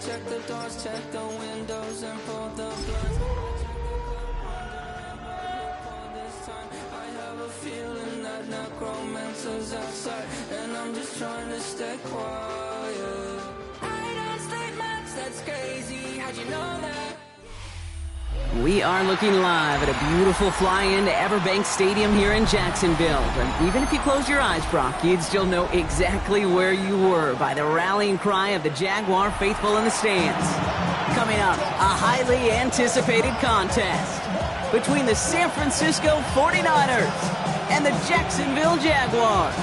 check the doors, check the windows, and pull the blinds. I have a feeling that necromancer's outside, and I'm just trying to stay quiet. I don't sleep much, that's crazy. How'd you know that? We are looking live at a beautiful fly-in to Everbank Stadium here in Jacksonville. But even if you close your eyes, Brock, you'd still know exactly where you were by the rallying cry of the Jaguar faithful in the stands. Coming up, a highly anticipated contest between the San Francisco 49ers and the Jacksonville Jaguars.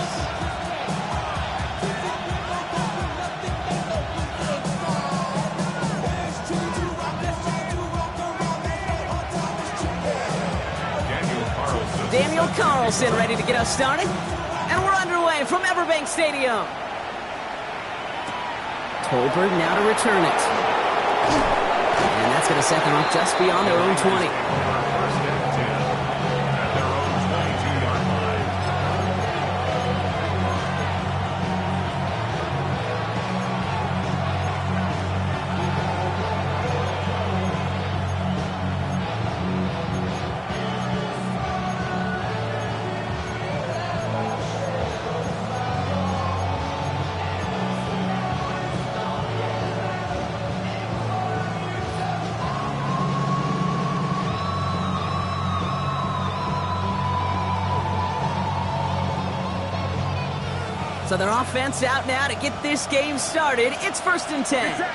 Daniel Carlson ready to get us started, and we're underway from Everbank Stadium. Tolbert now to return it, and that's going to set them up just beyond their own 20. So their offense out now to get this game started. It's 1st and 10. Out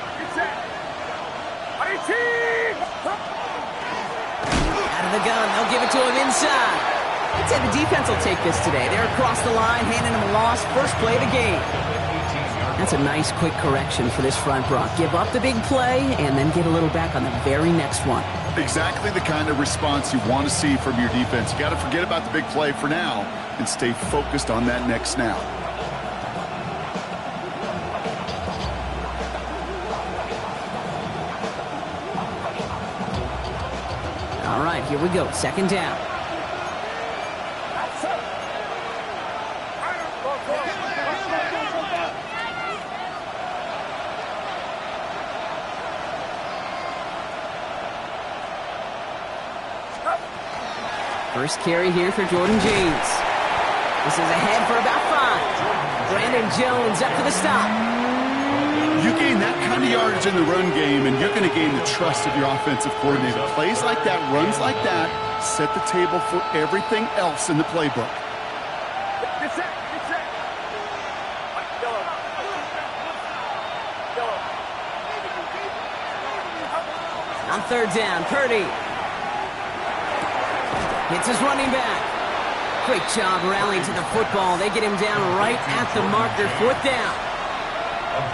of the gun, they'll give it to him inside. I'd say the defense will take this today. They're across the line, handing him a loss. First play of the game. That's a nice quick correction for this front, Brock. Give up the big play and then get a little back on the very next one. Exactly the kind of response you want to see from your defense. You got to forget about the big play for now and stay focused on that next snap. All right, here we go. 2nd down. First carry here for Jordan James. This is ahead for about 5. Brandon Jones up for the stop. You gain that kind of yardage in the run game, and you're going to gain the trust of your offensive coordinator. Plays like that, runs like that, set the table for everything else in the playbook. On 3rd down, Purdy hits his running back. Great job rallying to the football. They get him down right at the marker. 4th down.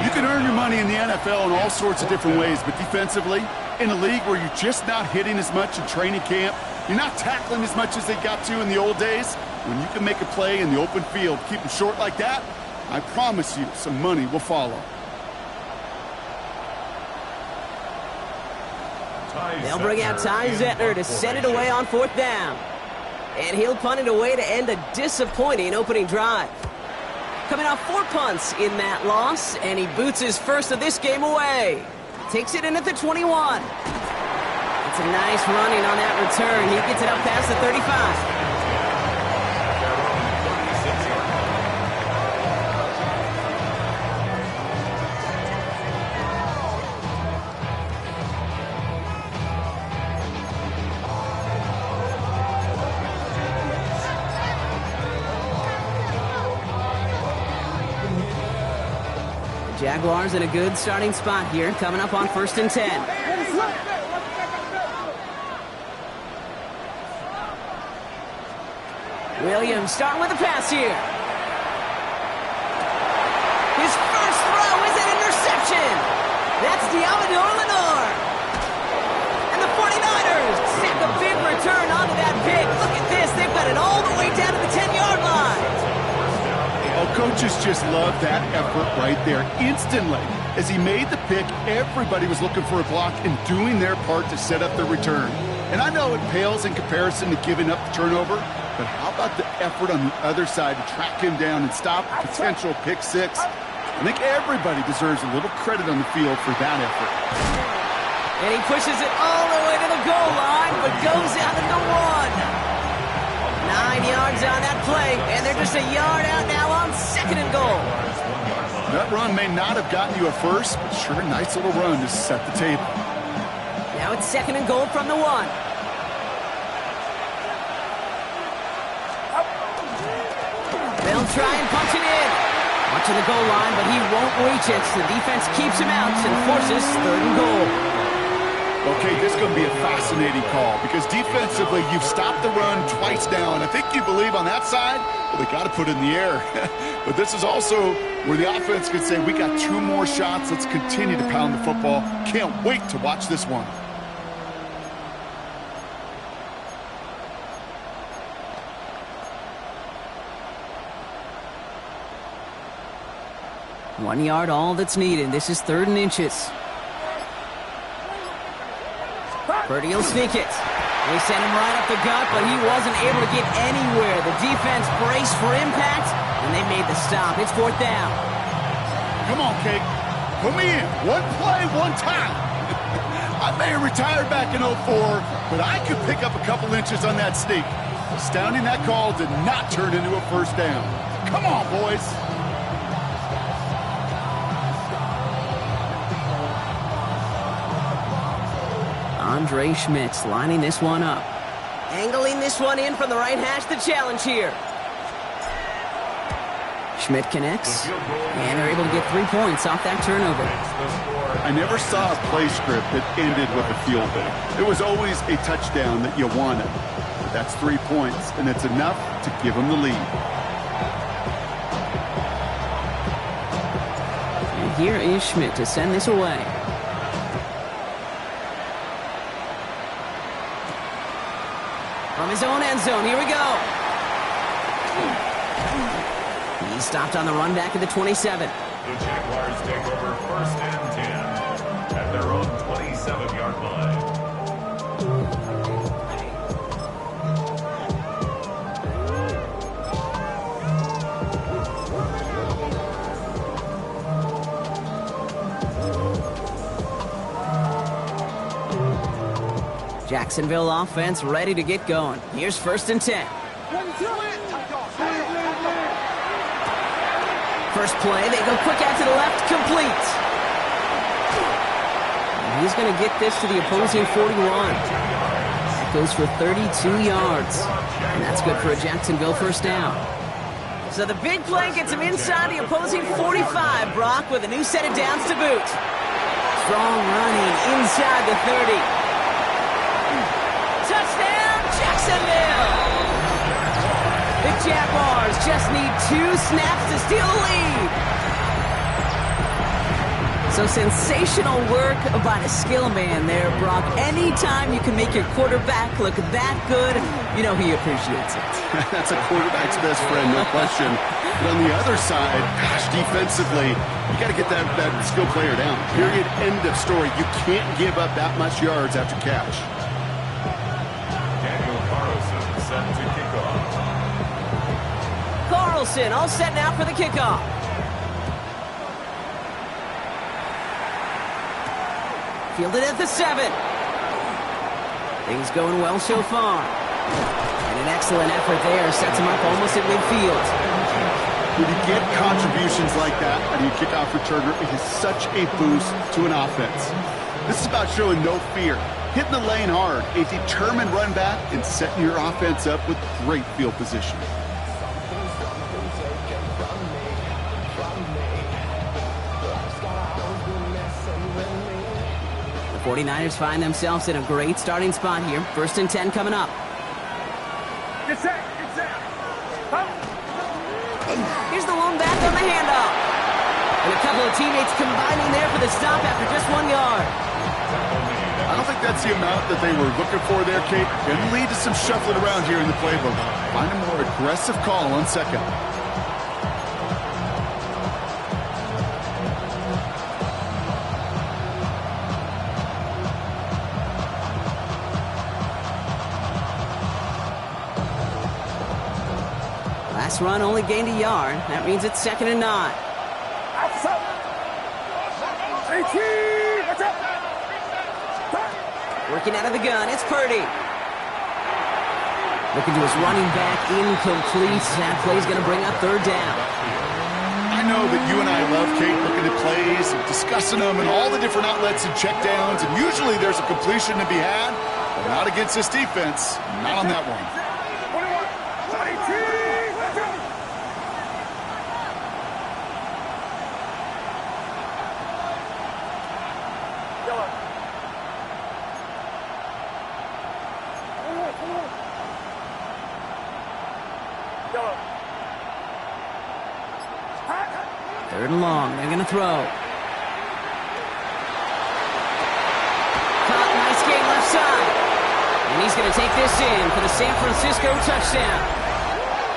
You can earn your money in the NFL in all sorts of different ways, but defensively, in a league where you're just not hitting as much in training camp, you're not tackling as much as they got to in the old days, when you can make a play in the open field, keep them short like that, I promise you some money will follow. They'll bring out Ty Zettner to send it away on 4th down. And he'll punt it away to end a disappointing opening drive. Coming off 4 punts in that loss, and he boots his first of this game away. Takes it in at the 21. It's a nice running on that return. He gets it up past the 35. Jaguars in a good starting spot here, coming up on 1st and 10. Williams starting with the pass here. His first throw is an interception. That's Diamador Lenore. And the 49ers send a big return onto that pick. Look at this. They've got it all the way down to the 10-yard line. Oh, coaches just love that effort right there. Instantly, as he made the pick, everybody was looking for a block and doing their part to set up the return. And I know it pales in comparison to giving up the turnover, but how about the effort on the other side to track him down and stop a potential pick six? I think everybody deserves a little credit on the field for that effort. And he pushes it all the way to the goal line, but goes out at the 1. 9 yards on that play, and they're just a yard out now on 2nd and goal. That run may not have gotten you a first, but sure, a nice little run to set the table. Now it's 2nd and goal from the 1. They'll try and punch it in. Watching the goal line, but he won't reach it. The defense keeps him out and forces 3rd and goal. Okay, this is going to be a fascinating call because defensively, you've stopped the run twice now, and I think you believe on that side, well, they got to put it in the air. But this is also where the offense could say, we got 2 more shots. Let's continue to pound the football. Can't wait to watch this one. One yard, all that's needed. This is 3rd and inches. Purdy will sneak it. They sent him right up the gut, but he wasn't able to get anywhere. The defense braced for impact, and they made the stop. It's 4th down. Come on, Cake. Put me in. One play, one time. I may have retired back in 04, but I could pick up a couple inches on that sneak. Astounding that call did not turn into a 1st down. Come on, boys. Andre Schmitz lining this one up. Angling this one in from the right hash, the challenge here. Schmidt connects, and they're able to get 3 points off that turnover. I never saw a play script that ended with a field goal. It was always a touchdown that you wanted. But that's 3 points, and it's enough to give them the lead. And here is Schmidt to send this away. From his own end zone, here we go. He's stopped on the run back at the 27. The Jaguars take over 1st and 10 at their own 27-yard line. Jacksonville offense ready to get going. Here's 1st and 10. First play, they go quick out to the left, complete. And he's going to get this to the opposing 41. That goes for 32 yards. And that's good for a Jacksonville 1st down. So the big play gets him inside the opposing 45, Brock, with a new set of downs to boot. Strong running inside the 30. Touchdown, Jacksonville! The Jaguars just need 2 snaps to steal the lead. So sensational work by the skill man there, Brock. Anytime you can make your quarterback look that good, you know he appreciates it. That's a quarterback's best friend, no question. But on the other side, gosh, defensively, you got to get that skill player down. Period, end of story. You can't give up that much yards after catch. Set to kick off. Carlson all set now for the kickoff. Fielded at the 7. Things going well so far. And an excellent effort there sets him up almost at midfield. When you get contributions like that out of your kickoff returner, it is such a boost to an offense. This is about showing no fear. Hitting the lane hard, a determined run back, and setting your offense up with great field position. The 49ers find themselves in a great starting spot here. 1st and 10 coming up. Get set, get set. Here's the lone back on the handoff. And a couple of teammates combining there for the stop after just 1 yard. I don't think that's the amount that they were looking for there, Kate. Can lead to some shuffling around here in the playbook. Find a more aggressive call on 2nd. Last run only gained a yard. That means it's 2nd and 9. Working out of the gun, it's Purdy. Looking to his running back, incomplete. That play's going to bring up third down. I know that you and I love, Kate, looking at plays and discussing them and all the different outlets and checkdowns, and usually there's a completion to be had, but not against this defense. Not on that one. Third and long. They're going to throw. Caught, nice gain left side. And he's going to take this in for the San Francisco touchdown.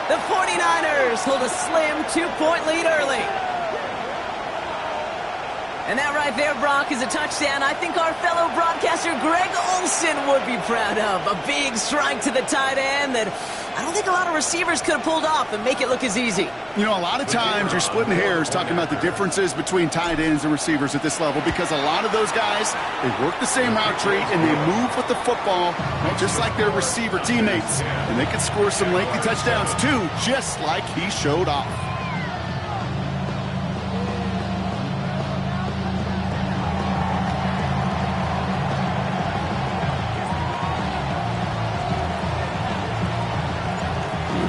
The 49ers hold a slim 2-point lead early. And that right there, Brock, is a touchdown I think our fellow broadcaster Greg Olsen would be proud of. A big strike to the tight end that I don't think a lot of receivers could have pulled off and make it look as easy. You know, a lot of times you're splitting hairs talking about the differences between tight ends and receivers at this level because a lot of those guys, they work the same route tree and they move with the football just like their receiver teammates. And they can score some lengthy touchdowns too, just like he showed off.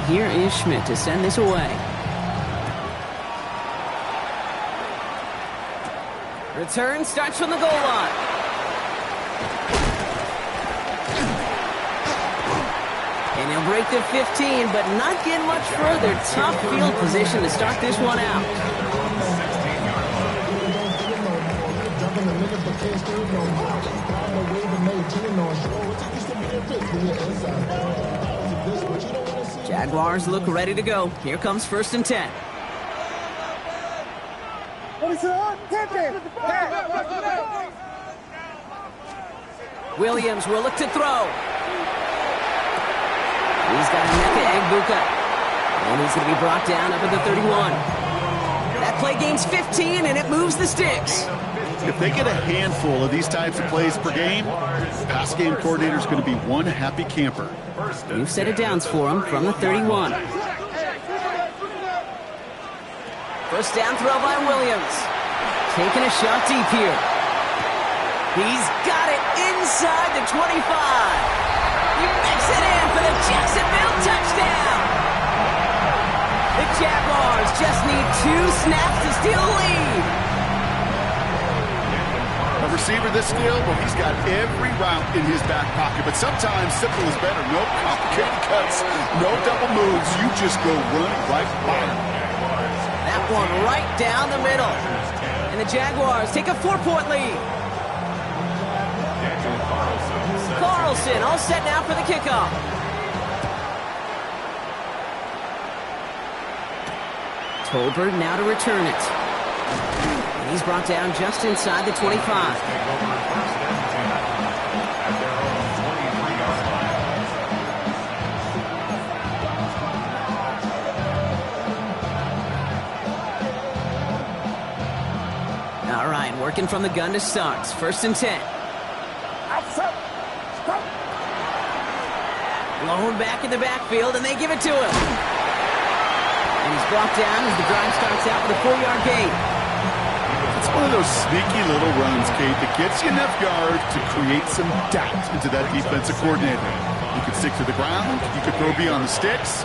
Here is Schmidt to send this away. Return starts from the goal line. And he'll break the 15, but not get much further. Tough field position to start this one out. Jaguars look ready to go. Here comes 1st and 10. Williams will look to throw. He's got Emeka Egbuka. And he's going to be brought down up at the 31. That play gains 15, and it moves the sticks. If they get a handful of these types of plays per game, the pass game coordinator is going to be one happy camper. New set of downs for him from the 31. First down throw by Williams. Taking a shot deep here. He's got it inside the 25. He makes it in for the Jacksonville touchdown. The Jaguars just need 2 snaps to steal a lead. A receiver this skilled, well, he's got every route in his back pocket, but sometimes simple is better. No complicated cuts, no double moves. You just go run right by him. That one right down the middle. And the Jaguars take a 4-point lead. Carlson all set now for the kickoff. Tolbert now to return it. And he's brought down just inside the 25. All right, working from the gun to start. 1st and 10. Blown back in the backfield, and they give it to him. And he's brought down as the drive starts out with a 4-yard gain. It's one of those sneaky little runs, Kate, that gets you enough yards to create some doubt into that defensive coordinator. You could stick to the ground, you could throw beyond the sticks,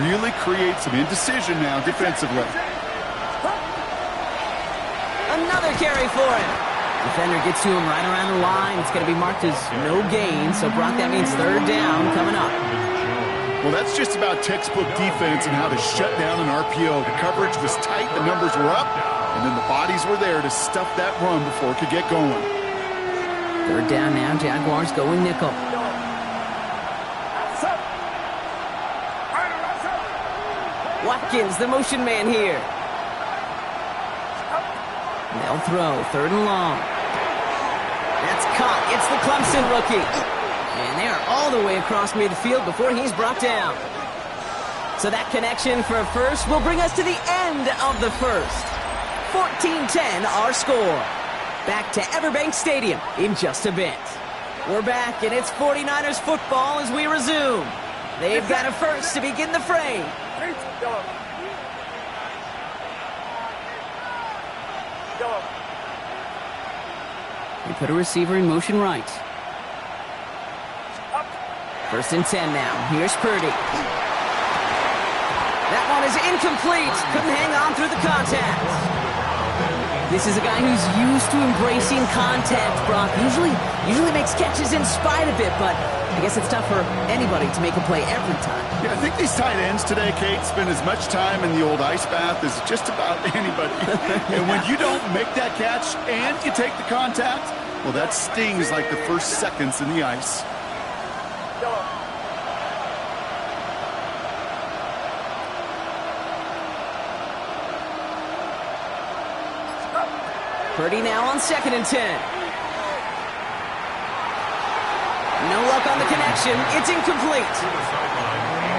really create some indecision now defensively. Another carry for him. Defender gets to him right around the line. It's going to be marked as no gain, so Brock, that means 3rd down coming up. Well, that's just about textbook defense and how to shut down an RPO. The coverage was tight, the numbers were up, and then the bodies were there to stuff that run before it could get going. 3rd down now, Jaguars going nickel. Watkins, the motion man here. They'll throw, 3rd and long. That's caught. It's the Clemson rookie. And they're all the way across midfield before he's brought down. So that connection for a first will bring us to the end of the first. 14-10 our score. Back to Everbank Stadium in just a bit. We're back, and it's 49ers football as we resume. They've got a first to begin the fray. They put a receiver in motion right. First and 10 now. Here's Purdy. That one is incomplete. Couldn't hang on through the contact. This is a guy who's used to embracing contact, Brock. Usually makes catches in spite of it, but I guess it's tough for anybody to make a play every time. Yeah, I think these tight ends today, Kate, spend as much time in the old ice bath as just about anybody. And when you don't make that catch and you take the contact, well, that stings like the first seconds in the ice. Purdy now on 2nd and 10. No luck on the connection. It's incomplete.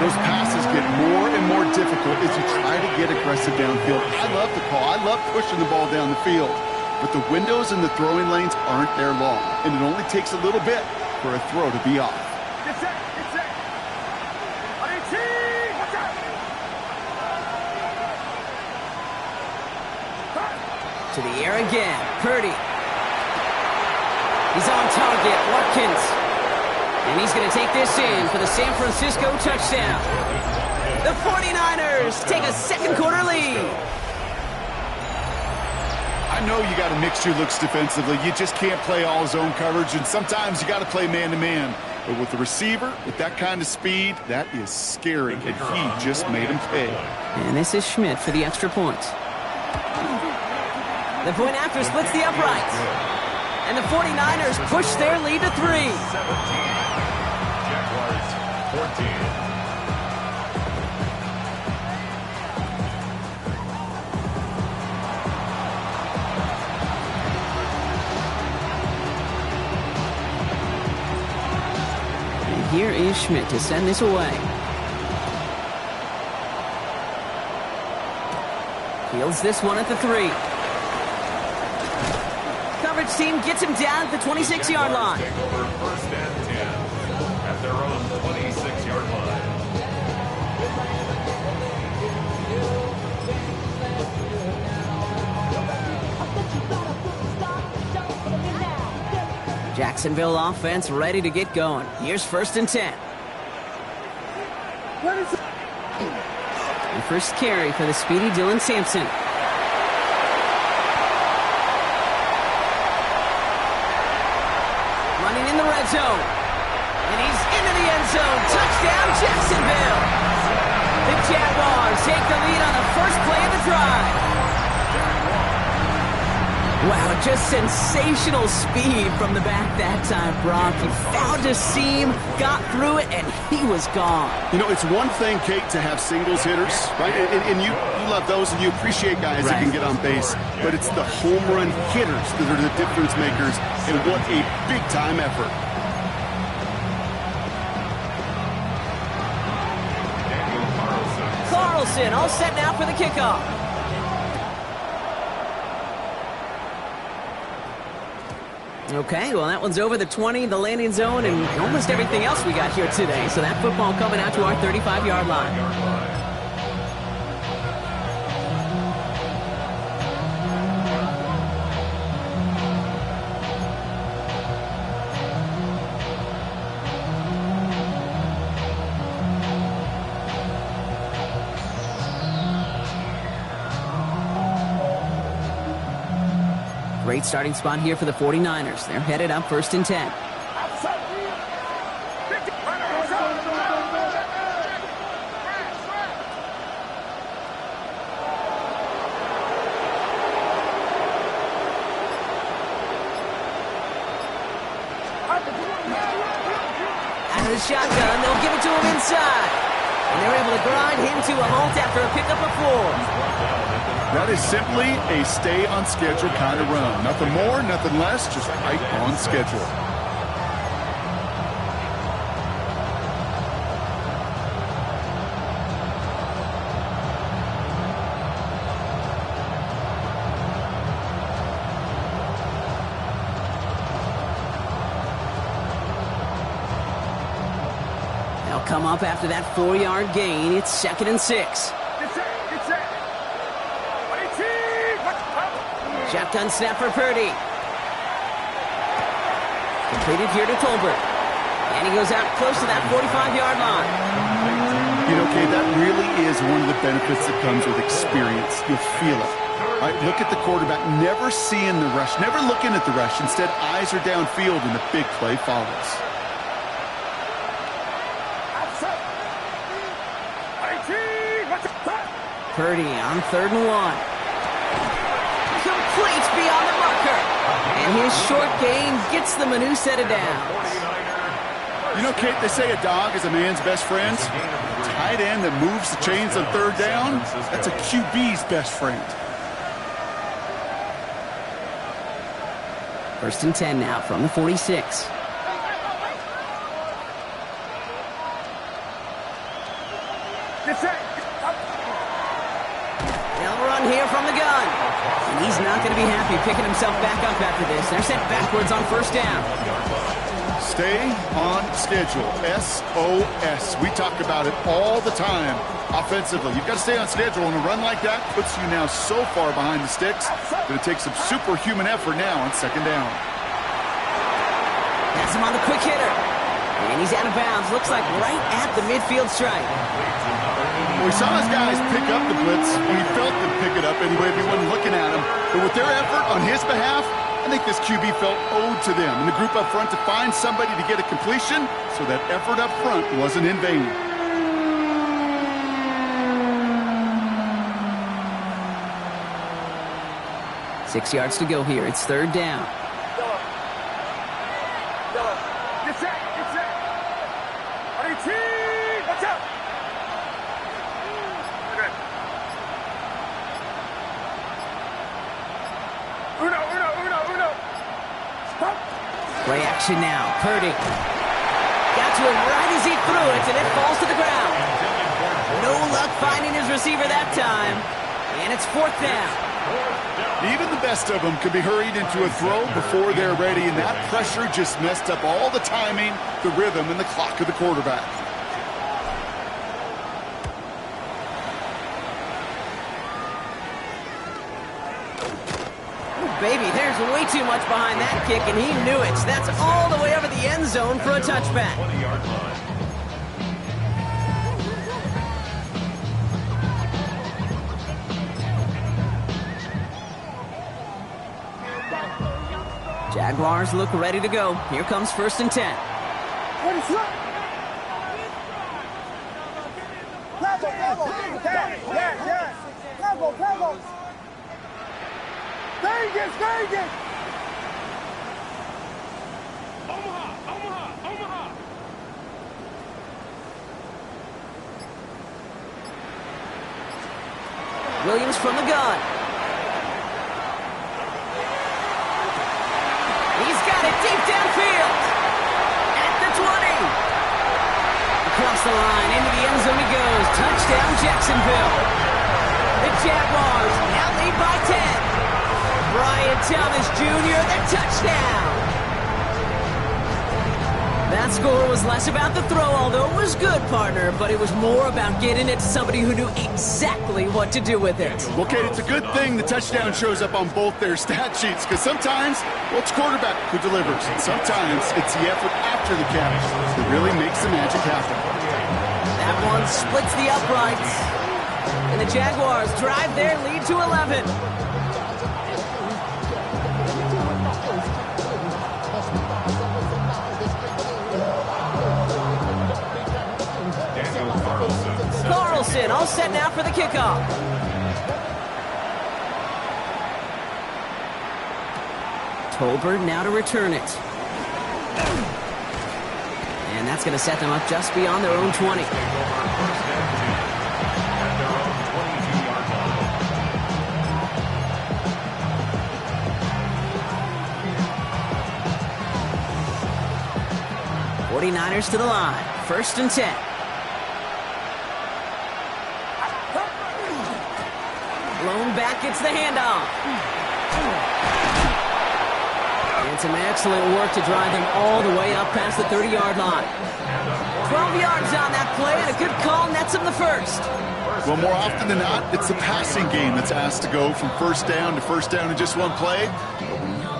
Those passes get more and more difficult as you try to get aggressive downfield. I love the call. I love pushing the ball down the field. But the windows in the throwing lanes aren't there long, and it only takes a little bit for a throw to be off. Get set. Get set. Watch out. To the air again. Purdy. He's on target. Watkins. And he's going to take this in for the San Francisco touchdown. The 49ers take a second quarter lead. I know you got to mix your looks defensively. You just can't play all zone coverage, and sometimes you got to play man-to-man. But with the receiver, with that kind of speed, that is scary, and he just made him pay. And this is Schmidt for the extra point. The point after splits the uprights. And the 49ers push their lead to 3. 17. Jaguars 14. Here is Schmidt to send this away. Fields this one at the 3. Coverage team gets him down at the 26-yard line. Take over 1st and 10 at their own 26-yard line. Jacksonville offense ready to get going. Here's 1st and 10. And first carry for the speedy Dylan Sampson. Running in the red zone. And he's into the end zone. Touchdown, Jacksonville. The Jaguars take the lead on the first play of the drive. Wow, just sensational speed from the back that time, Brock. He found a seam, got through it, and he was gone. You know, it's one thing, Kate, to have singles hitters, right? And you love those, and you appreciate guys that can get on base. But it's the home run hitters that are the difference makers, and what a big-time effort. Carlson all set now for the kickoff. Okay, well, that one's over the 20, the landing zone, and almost everything else we got here today. So that football coming out to our 35-yard line. Great starting spot here for the 49ers. They're headed up 1st and 10. Out of the shotgun, they'll give it to him inside. And they're able to grind him to a halt after a pickup of 4. That is simply a stay-on-schedule kind of run. Nothing more, nothing less, just right on schedule. come up after that 4-yard gain. It's 2nd and 6. Get set. Get set. 18. Let's go. Shotgun snap for Purdy. Completed here to Tolbert. And he goes out close to that 45-yard line. You know, Kay, that really is one of the benefits that comes with experience. You'll feel it. All right, look at the quarterback, never seeing the rush, never looking at the rush. Instead, eyes are downfield, and the big play follows. Purdy on 3rd and 1. Complete beyond the marker. And his short gain gets them a new set of downs. You know, Kate, they say a dog is a man's best friend. Tight end that moves the chains on 3rd down, that's a QB's best friend. 1st and 10 now from the 46. They'll run here from the gun. And he's not going to be happy picking himself back up after this. They're sent backwards on 1st down. Stay on schedule. SOS. We talk about it all the time offensively. You've got to stay on schedule, and a run like that puts you now so far behind the sticks that it takes some superhuman effort now on 2nd down. Pass him on the quick hitter. And he's out of bounds. Looks like right at the midfield stripe. Well, we saw his guys pick up the blitz. We felt them pick it up anyway. We weren't looking at him. But with their effort on his behalf, I think this QB felt owed to them and the group up front to find somebody to get a completion, so that effort up front wasn't in vain. Six yards to go here. It's 3rd down. Get set. Get set. 18. Watch out. Okay. Uno. Stop. Play action now. Purdy. Got to him right as he threw it, and it falls to the ground. No luck finding his receiver that time. And it's 4th down. Even the best of them could be hurried into a throw before they're ready, and that pressure just messed up all the timing, the rhythm, and the clock of the quarterback. Baby, there's way too much behind that kick, and he knew it. That's all the way over the end zone for a touchback. 20-yard line. Jaguars look ready to go. Here comes 1st and 10. What is up? Travel. Vegas. Omaha. Williams from the gun. He's got it deep downfield. At the 20. Across the line, into the end zone he goes. Touchdown, Jacksonville. The Jaguars now lead by 10. Brian Thomas Jr., the touchdown. That score was less about the throw, although it was good, partner, but it was more about getting it to somebody who knew exactly what to do with it. Well, Kate, it's a good thing the touchdown shows up on both their stat sheets, because sometimes, well, it's quarterback who delivers, and sometimes it's the effort after the catch that really makes the magic happen. That one splits the uprights, and the Jaguars drive their lead to 11. Carlson all set now for the kickoff. Tolbert now to return it. And that's going to set them up just beyond their own 20. '49ers to the line. 1st and 10. Blown back, gets the handoff. And some excellent work to drive them all the way up past the 30-yard line. 12 yards on that play, and a good call nets him the first. Well, more often than not, it's the passing game that's asked to go from first down in just one play.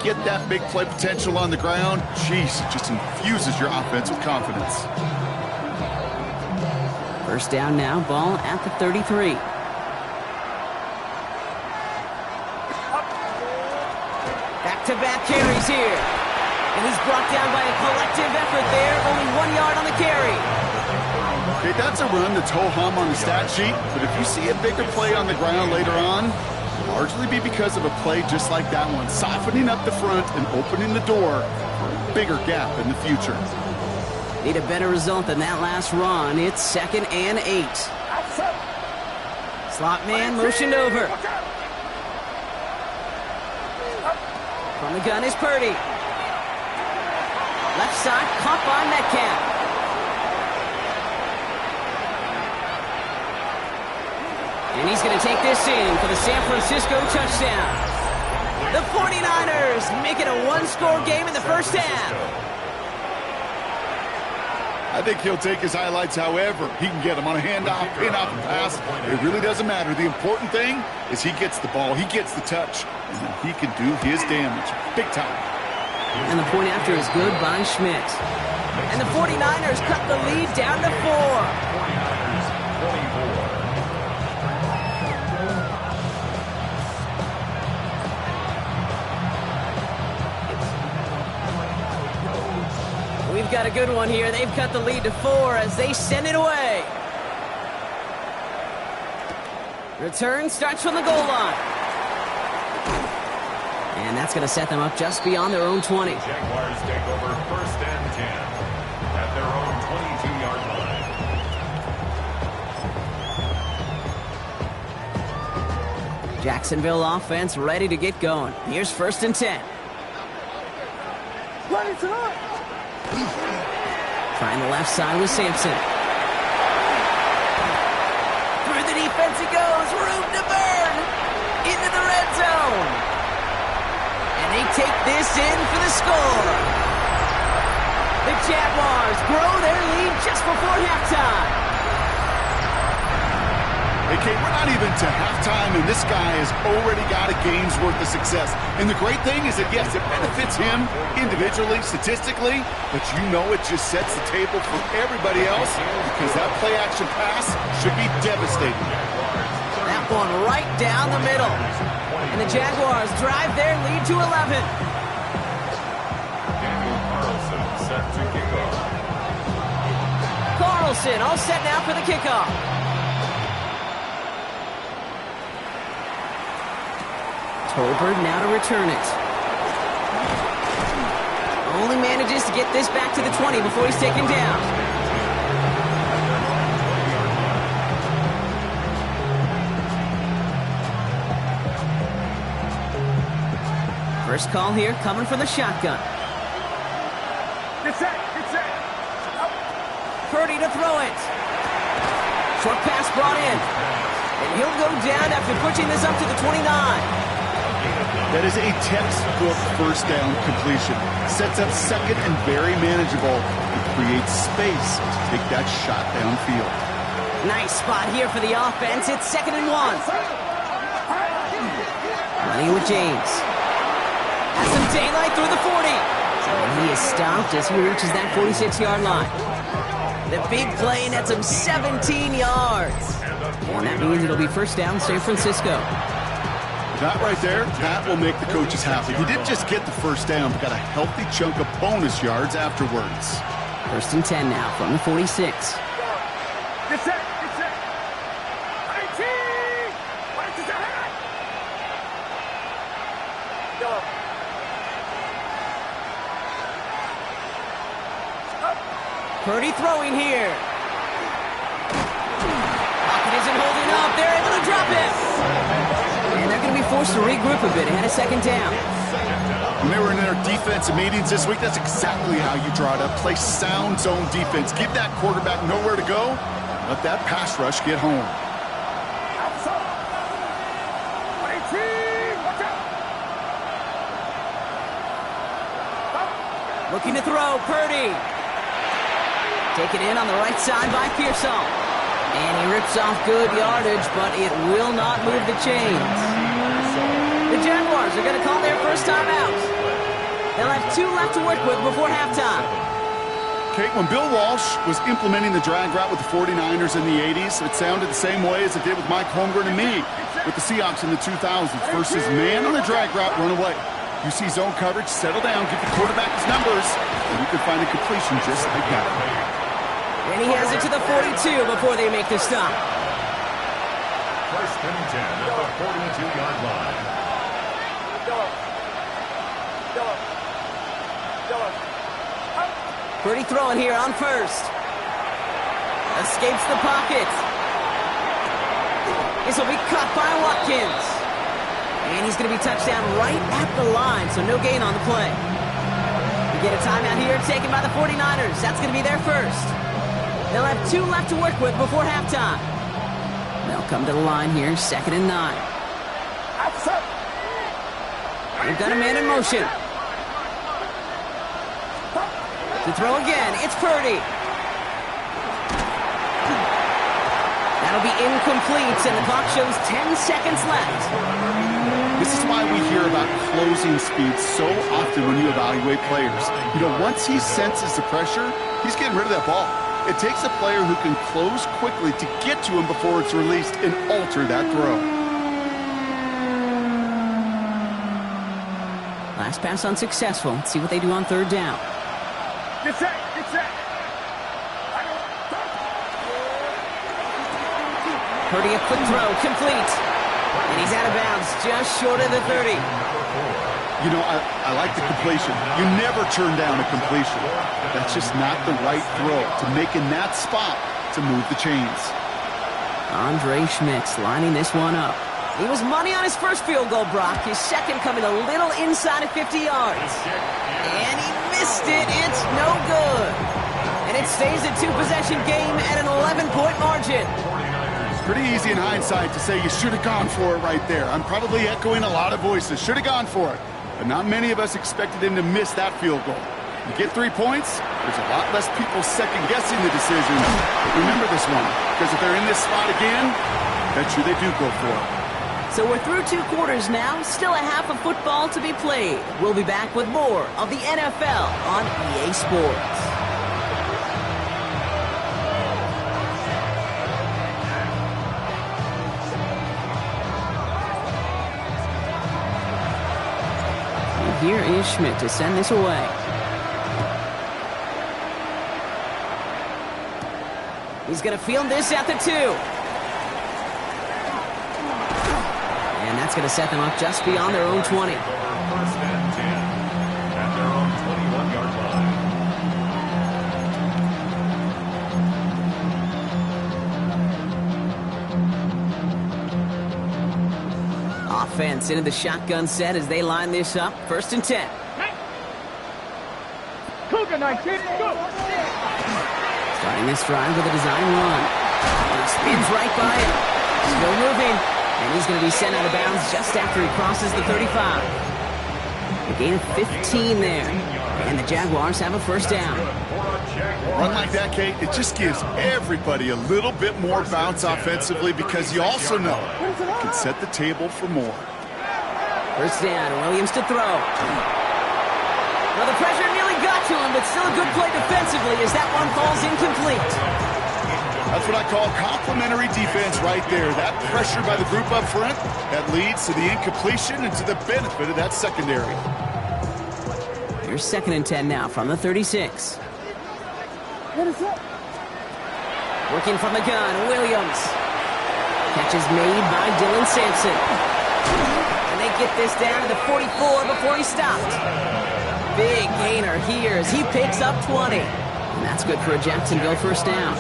Get that big play potential on the ground, geez, it just infuses your offense with confidence. First down now, ball at the 33. Back-to-back carries here. And he's brought down by a collective effort there. Only 1 yard on the carry. Okay, that's a run that's ho-hum on the stat sheet, but if you see a bigger play on the ground later on, it'll largely be because of a play just like that one, softening up the front and opening the door for a bigger gap in the future. Need a better result than that last run. It's 2nd and 8. Slot man motioned over. From the gun is Purdy. Left side caught by Metcalf. And he's going to take this in for the San Francisco touchdown. The 49ers make it a one-score game in the first half. I think he'll take his highlights however he can get them on a handoff, pin-off, and pass. It really doesn't matter. The important thing is he gets the ball, he gets the touch, and then he can do his damage big time. And the point after is good by Schmidt. And the 49ers cut the lead down to 4. We've got a good one here. They've cut the lead to 4 as they send it away. Return starts from the goal line. And that's going to set them up just beyond their own 20. Jaguars take over 1st and 10 at their own 22-yard line. Jacksonville offense ready to get going. Here's 1st and 10. Trying the left side with Sampson. Through the defense he goes. Room to burn. Into the red zone. And they take this in for the score. The Jaguars grow their lead just before halftime. Hey, Kate, we're not even to halftime, and this guy has already got a game's worth of success. And the great thing is that, yes, it benefits him individually, statistically, but you know it just sets the table for everybody else because that play-action pass should be devastating. That one right down the middle. And the Jaguars drive their lead to 11. Daniel Carlson set to kick off. Carlson all set now for the kickoff. Tolbert now to return it. Only manages to get this back to the 20 before he's taken down. First call here coming from the shotgun. Get set, get set. Purdy to throw it. Short pass brought in. And he'll go down after pushing this up to the 29. That is a textbook first down completion. Sets up 2nd and very manageable and creates space to take that shot downfield. Nice spot here for the offense. It's 2nd and 1. Running with James. Has some daylight through the 40. And he is stopped as he reaches that 46-yard line. The big play nets him 17 yards. And that means it'll be first down San Francisco. That right there, that will make the coaches happy. He didn't just get the first down, but got a healthy chunk of bonus yards afterwards. 1st and 10 now from the 46. Get set, get set. 19. What is that? Go. Purdy throwing here. Pocket isn't holding up. They're able to drop it. And they're going to be forced to regroup a bit ahead of 2nd down. When they were in their defensive meetings this week, that's exactly how you draw it up. Play sound zone defense. Give that quarterback nowhere to go. Let that pass rush get home. Outside. Looking to throw, Purdy. Taken in on the right side by Pearsall. And he rips off good yardage, but it will not move the chains. The Jaguars are going to call their first timeout. They'll have 2 left to work with before halftime. Kate, when Bill Walsh was implementing the drag route with the 49ers in the 80s, it sounded the same way as it did with Mike Holmgren and me with the Seahawks in the 2000s versus man on a drag route, run away. You see zone coverage, settle down, give the quarterback his numbers, and you can find a completion just like that. And he has it to the 42 before they make the stop. First and 10 at the 42-yard line. Purdy throwing here on first. Escapes the pocket. This will be caught by Watkins. And he's going to be touchdown right at the line, so no gain on the play. We get a timeout here taken by the 49ers. That's going to be their first. They'll have 2 left to work with before halftime. They'll come to the line here, 2nd and 9. They've got a man in motion. To throw again, it's Purdy. That'll be incomplete, and the clock shows 10 seconds left. This is why we hear about closing speed so often when you evaluate players. You know, once he senses the pressure, he's getting rid of that ball. It takes a player who can close quickly to get to him before it's released and alter that throw. Last pass unsuccessful. Let's see what they do on 3rd down. Get set, get set. Purdy, a quick throw, complete. And he's out of bounds, just short of the 30. You know, I like the completion. You never turn down a completion. That's just not the right throw to make in that spot to move the chains. Andre Schmitz lining this one up. He was money on his first field goal, Brock. His second coming a little inside of 50 yards. And he missed it. It's no good. And it stays a 2-possession game at an 11-point margin. Pretty easy in hindsight to say you should have gone for it right there. I'm probably echoing a lot of voices. Should have gone for it. But not many of us expected him to miss that field goal. You get 3 points, there's a lot less people second-guessing the decision. But remember this one, because if they're in this spot again, bet you they do go for it. So we're through 2 quarters now, still a half of football to be played. We'll be back with more of the NFL on EA Sports. And here is Schmidt to send this away. He's going to field this at the 2. And that's going to set them up just beyond their own 20. First and 10 at their own 21-yard line. Offense into the shotgun set as they line this up. 1st and 10. Cougar 19, go! Starting this drive with a design run. And he spins right by him. Still moving. And he's going to be sent out of bounds just after he crosses the 35. A gain of 15 there. And the Jaguars have a 1st down. A run like that, Kate, it just gives everybody a little bit more bounce offensively because you also know you can set the table for more. 1st down, Williams to throw. Well, the pressure nearly got to him, but still a good play defensively as that one falls incomplete. That's what I call complementary defense right there. That pressure by the group up front, that leads to the incompletion and to the benefit of that secondary. Here's 2nd and 10 now from the 36. Working from the gun, Williams. Catch is made by Dylan Sampson. And they get this down to the 44 before he stopped. Big gainer here as he picks up 20. And that's good for a Jacksonville 1st down.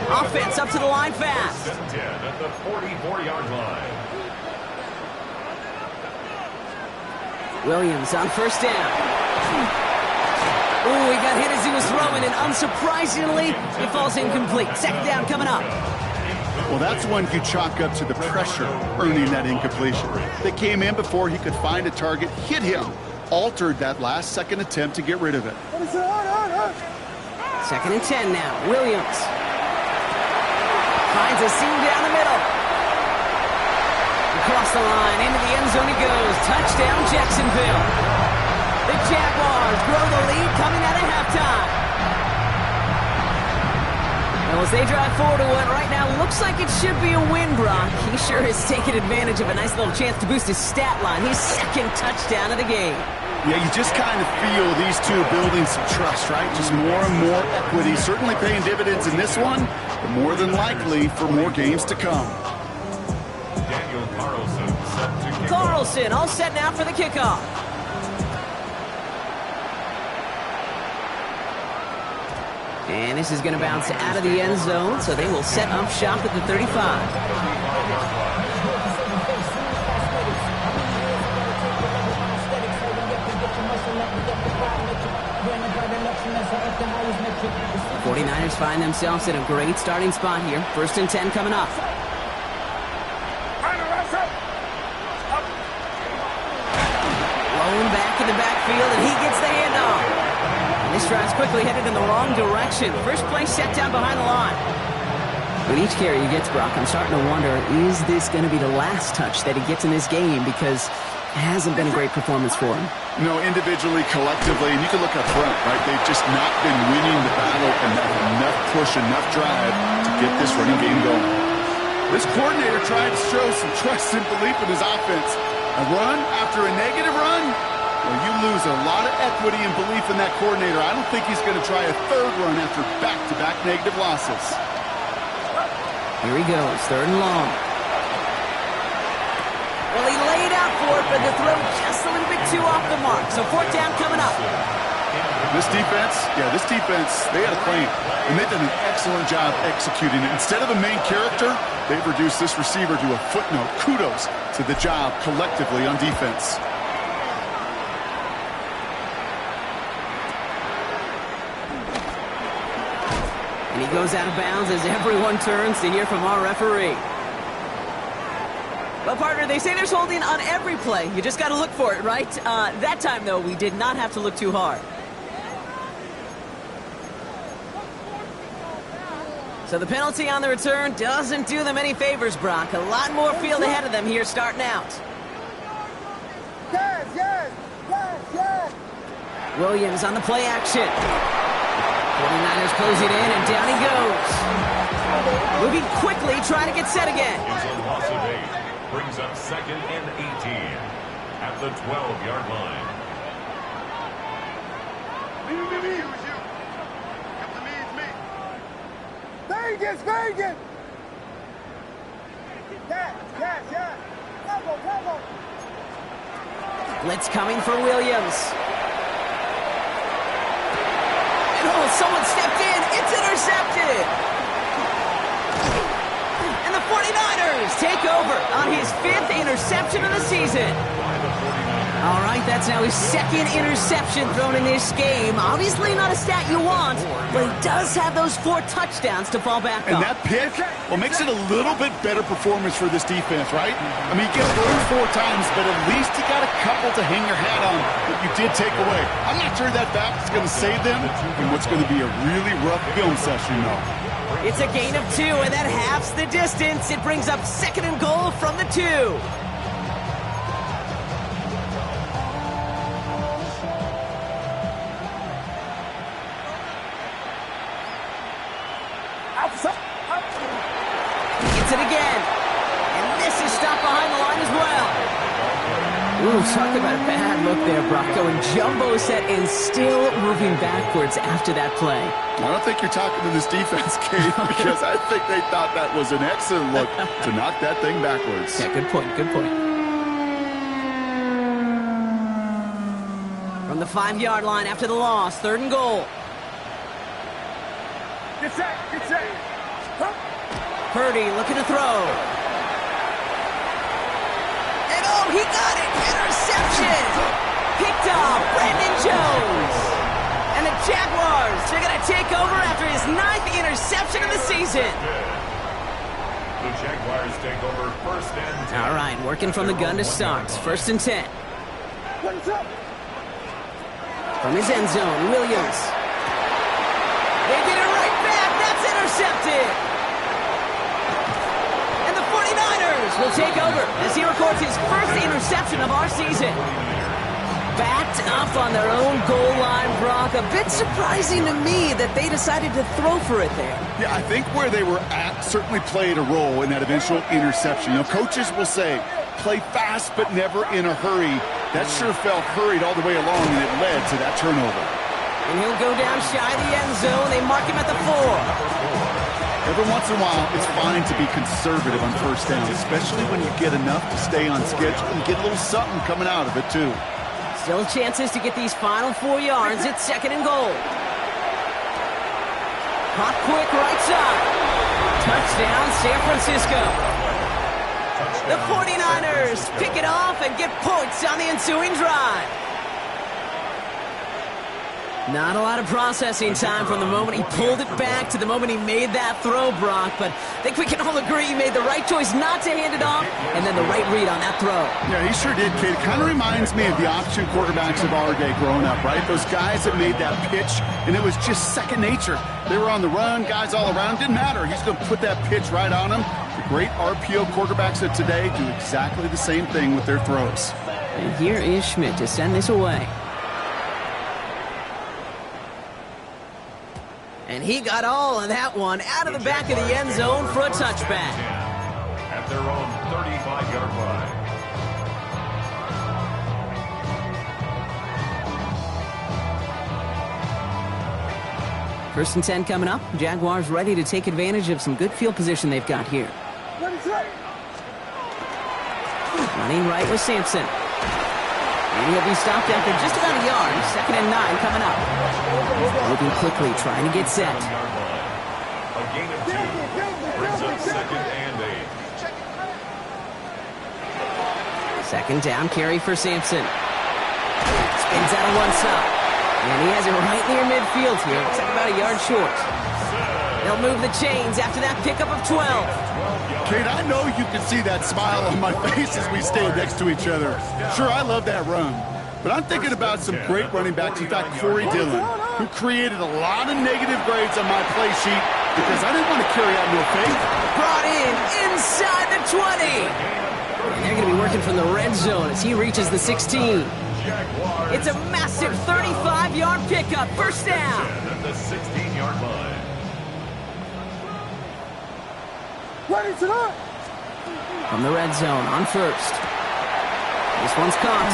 Offense up to the line fast. 10 at the 44-yard line. Williams on 1st down. Ooh, he got hit as he was throwing, and unsurprisingly, it falls incomplete. 2nd down coming up. Well, that's one you chalk up to the pressure earning that incompletion. They came in before he could find a target, hit him, altered that last second attempt to get rid of it. Second and 10 now. Williams finds a seam down the middle. Across the line, into the end zone he goes. Touchdown, Jacksonville. The Jaguars grow the lead coming out of halftime. Well, as they drive forward to what right now looks like it should be a win, Brock. He sure has taken advantage of a nice little chance to boost his stat line. His second touchdown of the game. Yeah, you just kind of feel these two building some trust, right? Just more and more equity. Certainly paying dividends in this one, but more than likely for more games to come. Daniel Carlson set to kick off. Carlson all set now for the kickoff. And this is going to bounce out of the end zone, so they will set up shop at the 35. 49ers find themselves in a great starting spot here. First and 10 coming up. Blown back in the backfield, and he gets the handoff. And this drive's quickly headed in the wrong direction. First play set down behind the line. With each carry he gets, Brock, I'm starting to wonder, is this going to be the last touch that he gets in this game? Because it hasn't been a great performance for him. You know, individually, collectively, and you can look up front, right? They've just not been winning the battle enough push, enough drive to get this running game going. This coordinator tried to show some trust and belief in his offense. A run after a negative run? Well, you lose a lot of equity and belief in that coordinator. I don't think he's going to try a third run after back-to-back negative losses. Here he goes, third and long. Well, he laid out for it, but the throw just a little bit too off the mark. So fourth down coming up. This defense, they had a plan. And they did an excellent job executing it. Instead of the main character, they've reduced this receiver to a footnote. Kudos to the job collectively on defense. And he goes out of bounds as everyone turns to hear from our referee. Well, partner, they say there's holding on every play. You just got to look for it, right? That time, though, we did not have to look too hard. So the penalty on the return doesn't do them any favors, Brock. A lot more field ahead of them here starting out. Yes. Williams on the play action. 49ers close it in, and down he goes. Moving quickly, trying to get set again. It's a loss of 8. Brings up second and 18 at the 12-yard line. Vegas! Yes. Bravo. Blitz coming for Williams. And someone stepped in. It's intercepted. And the 49ers take over on his 5th interception of the season. All right, that's now his 2nd interception thrown in this game. Obviously not a stat you want, but he does have those 4 touchdowns to fall back on. And that pick, well, makes it a little bit better performance for this defense, right? I mean, you get thrown 4 times, but at least you got a couple to hang your hat on that you did take away. I'm not sure that back is going to save them in what's going to be a really rough film session, though. It's a gain of 2, and that halves the distance. It brings up 2nd and goal from the 2. Gets it again. And this is stopped behind the line as well. Ooh, talk about a bad look there, Brock. Going jumbo set and still moving backwards after that play. I don't think you're talking to this defense, Kate, because I think they thought that was an excellent look to knock that thing backwards. Yeah, good point. From the 5-yard line after the loss, 3rd and goal. Get set. Purdy looking to throw. And he got it! Interception! Picked off Brandon Jones! And the Jaguars are going to take over after his 9th interception of the season. The Jaguars take over 1st and 10. All right, working from the gun to start. 1st and 10. From his end zone, Williams. They did it right back. That's intercepted. And the 49ers will take over as he records his first interception of our season. Backed up on their own goal line, Brock. A bit surprising to me that they decided to throw for it there. Yeah, I think where they were at certainly played a role in that eventual interception. You know, coaches will say, play fast but never in a hurry. That sure felt hurried all the way along, and it led to that turnover. And he'll go down shy of the end zone. They mark him at the 4. Every once in a while, it's fine to be conservative on first down, especially when you get enough to stay on schedule and get a little something coming out of it, too. Still chances to get these final 4 yards. It's 2nd and goal. Caught quick right side. Touchdown, San Francisco. The 49ers pick it off and get points on the ensuing drive. Not a lot of processing time from the moment he pulled it back to the moment he made that throw, Brock. But I think we can all agree he made the right choice not to hand it off, and then the right read on that throw. Yeah, he sure did, kid. It kind of reminds me of the option quarterbacks of our day growing up, right? Those guys that made that pitch, and it was just second nature. They were on the run, guys all around. Didn't matter. He's going to put that pitch right on them. The great RPO quarterbacks of today do exactly the same thing with their throws. And here is Schmidt to send this away. And he got all of that one out of the back of the end zone for a touchback. At their own 35-yard line. First and 10 coming up. Jaguars ready to take advantage of some good field position they've got here. Running right with Sampson. And he'll be stopped after just about a yard. 2nd and 9 coming up. Moving quickly, trying to get set. A gain of 2 brings up 2nd and 8. 2nd down carry for Sampson. Spins out of one side. And he has it right near midfield here. Looks like about a yard short. They'll move the chains after that pickup of 12. Kate, I know you can see that smile on my face as we stand next to each other. Sure, I love that run. But I'm thinking about some great running backs. In fact, Corey Dillon, who created a lot of negative grades on my play sheet because I didn't want to carry out no faith. Brought in inside the 20. And they're going to be working from the red zone as he reaches the 16. It's a massive 35-yard pickup. First down. At the 16-yard line. From the red zone on first. This one's caught.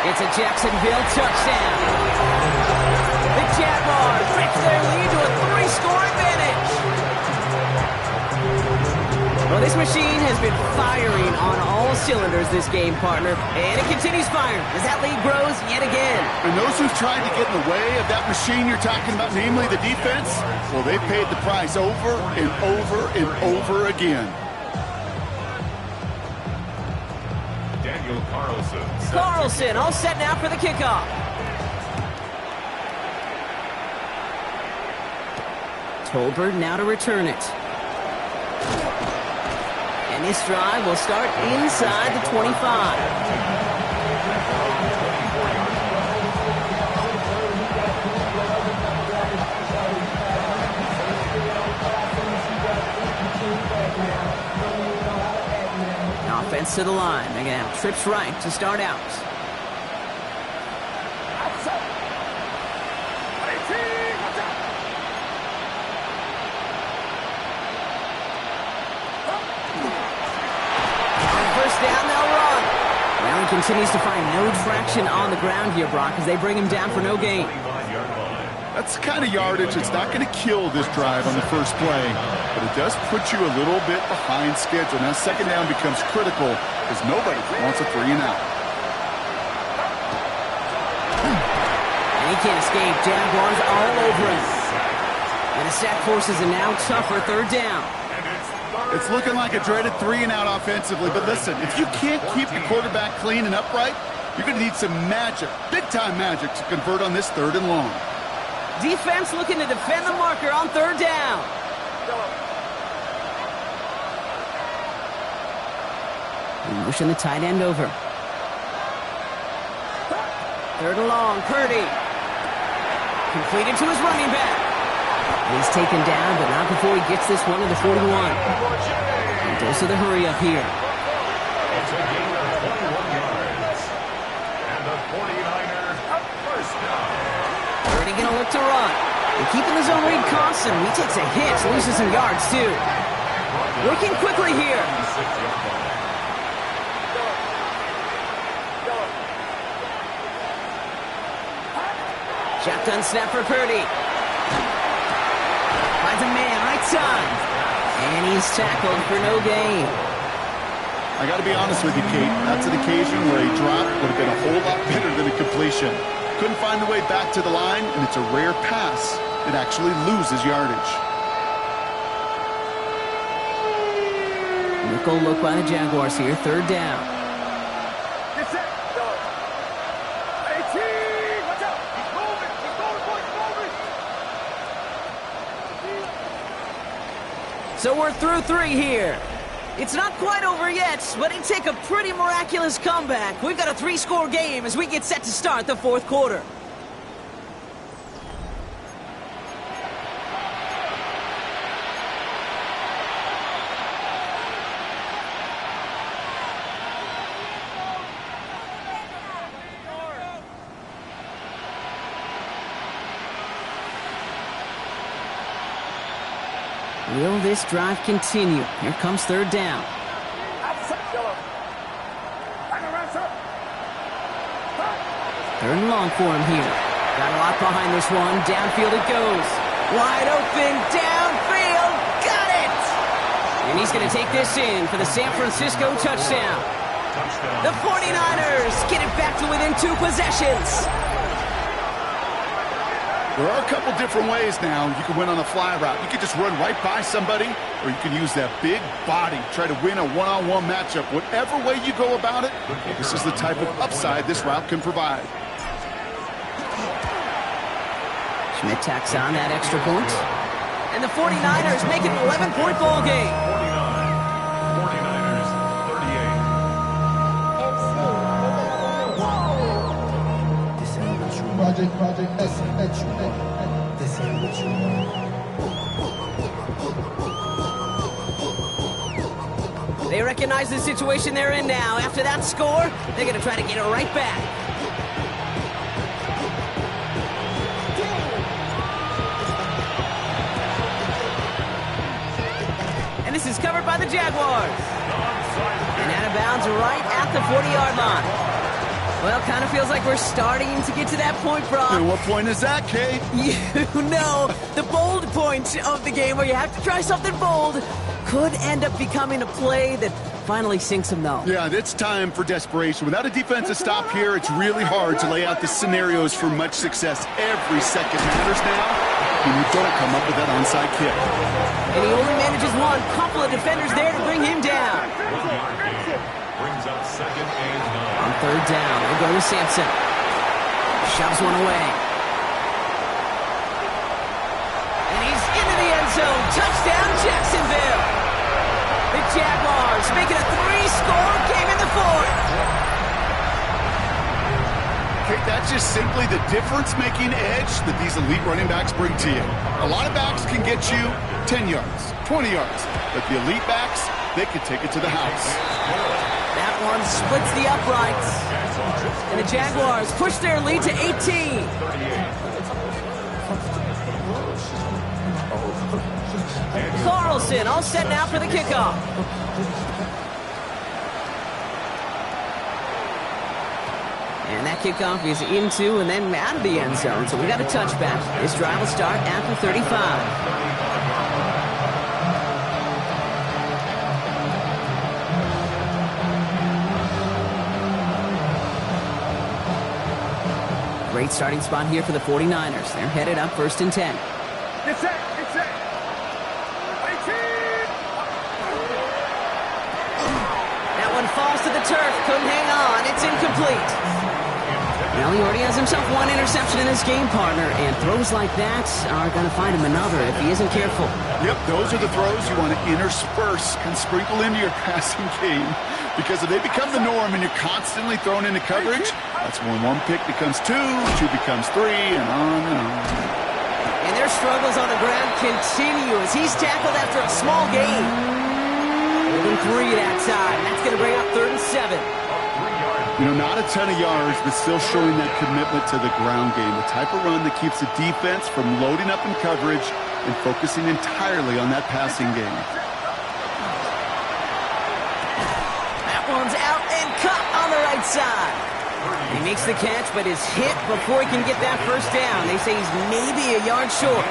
It's a Jacksonville touchdown. The Jaguars break their lead to a 3-score advantage. Well, this machine has been firing on all cylinders this game, partner. And it continues firing as that lead grows yet again. And those who've tried to get in the way of that machine you're talking about, namely the defense, well, they paid the price over and over and over again. Carlson all set now for the kickoff. Tolbert now to return it. And this drive will start inside the 25. Offense to the line. They're going to have trips right to start out. First down, they'll run. Now he continues to find no traction on the ground here, Brock, as they bring him down for no gain. That's the kind of yardage that's not going to kill this drive on the first play, but it does put you a little bit behind schedule. Now, second down becomes critical because nobody wants a 3-and-out. And he can't escape. Jaguars all over him. And the sack forces a now tougher third down. It's looking like a dreaded 3-and-out offensively, but listen, if you can't keep your quarterback clean and upright, you're going to need some magic, big-time magic, to convert on this 3rd and long. Defense looking to defend the marker on third down. And motion the tight end over. 3rd and long, Purdy. Completed to his running back. And he's taken down, but not before he gets this one to the 41. And goes to the hurry up here. It's a gain of 21 yards. And the 49ers up first down. Purdy going to look to run. And keeping the zone read constant. He takes a hit, loses some yards too. Working quickly here. Shotgun snap for Purdy. Finds a man, right side. And he's tackled for no gain. I got to be honest with you, Kate. That's an occasion where a drop would have been a whole lot better than a completion. Couldn't find the way back to the line, and it's a rare pass. It actually loses yardage. Nickel look by the Jaguars here, third down. Get set. 18. Watch out. Keep moving. Keep going, boys. Moving. So we're through 3 here. It's not quite over yet, but it take a pretty miraculous comeback. We've got a 3-score game as we get set to start the 4th quarter. Will this drive continue? Here comes third down. Third and long for him here. Got a lot behind this one. Downfield it goes. Wide open, downfield. Got it! And he's going to take this in for the San Francisco touchdown. The 49ers get it back to within 2 possessions. There are a couple different ways now. You can win on a fly route. You can just run right by somebody, or you can use that big body, try to win a one-on-one matchup. Whatever way you go about it, this is the type of upside this route can provide. Schmidt tacks on that extra point. And the 49ers make it an 11-point ball game. 49ers 38. Project S. This ain't what you want. They recognize the situation they're in now. After that score, they're going to try to get it right back. And this is covered by the Jaguars. And out of bounds right at the 40-yard line. Well, kind of feels like we're starting to get to that point, Brock. And what point is that, Kate? You know, the bold point of the game where you have to try something bold could end up becoming a play that finally sinks them, though. Yeah, it's time for desperation. Without a defensive stop here, it's really hard to lay out the scenarios for much success. Every second matters now, and you don't come up with that onside kick. And he only manages one. Couple of defenders there to bring him down. Brings up 2nd and 9. On third down, they'll go to Sampson. Shoves one away. And he's into the end zone. Touchdown, Jacksonville. The Jaguars making a 3-score game in the 4th. Kate, that's just simply the difference-making edge that these elite running backs bring to you. A lot of backs can get you 10 yards, 20 yards, but the elite backs, they can take it to the house. That one splits the uprights. And the Jaguars push their lead to 18. Carlson all set now for the kickoff. And that kickoff is into and then out of the end zone. So we got a touchback. This drive will start at the 35. Great starting spot here for the 49ers. They're headed up 1st and 10. Get set. Get set. 18. That one falls to the turf. Couldn't hang on. It's incomplete. Well, he already has himself one interception in this game, partner, and throws like that are going to find him another if he isn't careful. Yep, those are the throws you want to intersperse and sprinkle into your passing game, because if they become the norm and you're constantly thrown into coverage, that's when one pick becomes 2, 2 becomes 3, and on and on. And their struggles on the ground continue as he's tackled after a small gain. Holding 3 that time. That's going to bring up 3rd and 7. You know, not a ton of yards, but still showing that commitment to the ground game. The type of run that keeps the defense from loading up in coverage and focusing entirely on that passing game. That one's out and caught on the right side. He makes the catch, but is hit before he can get that first down. They say he's maybe a yard short.